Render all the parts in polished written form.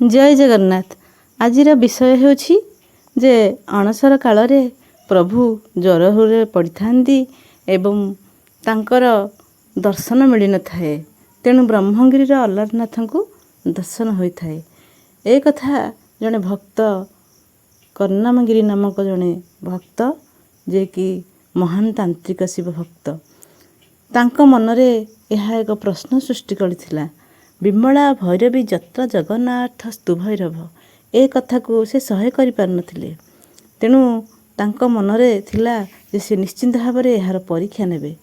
जय जगन्नाथ। आजिर विषय होछि जे अणसर कालरे प्रभु ज्वरे पड़ी थांती एवं तांकर दर्शन मिल न थाए। तेणु ब्रह्मगिरी अलारनाथ को दर्शन होता है। एक कथा जड़े भक्त कर्णामगिरी नामक जड़े भक्त जे कि महान तांत्रिक शिव भक्त तांको मनरे यह एक प्रश्न सृष्टि करथिला। विमला भैरवी जत्र जगन्नाथ स्तु भैरव ए कथा को से सह्य करि पार नथिले। तेणु तांको मनरे थिला जे से निश्चिंत भावरे यार परीक्षा नेबे।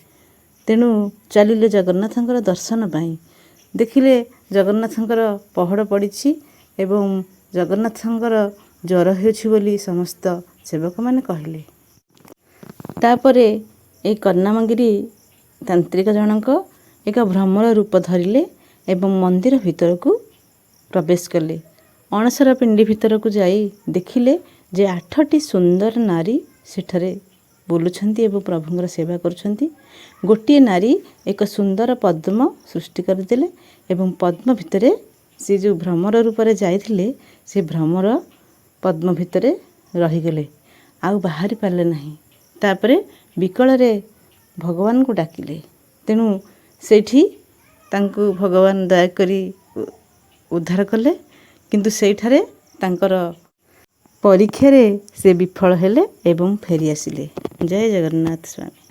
तेणु चलिले जगन्नाथंकर दर्शन पाई। देखिले जगन्नाथंकर पहड़ पड़िछि एवं जगन्नाथंकर ज्वर हेउछि बोली समस्त सेवक माने कहले। तापरे ए कर्णामगिरी तांत्रिक जनक एक भ्रमर रूप धरिले एवं मंदिर भीतर को प्रवेश कले। अणसर पिंडी भीतर को जाई देखिले जे 8टी सुंदर नारी सेठरे बोलुछंती एवं प्रभुंकर सेवा करुछंती। गोटिए नारी एक सुंदर पद्म सृष्टि करदेले एवं पद्म भितरे से जो भ्रमर रूपरे जाइथिले से भ्रमर पद्म भितरे रहीगले आउ बाहरी पारले नहीं। तापरे विकଳରେ भगवान को डाकिले। तेणु सेठी तांको भगवान दयाकरी उद्धार कले किंतु सेठारे तांकर परीक्षा रे से विफल हेले एवं फेरी आसिले। जय जगन्नाथ स्वामी।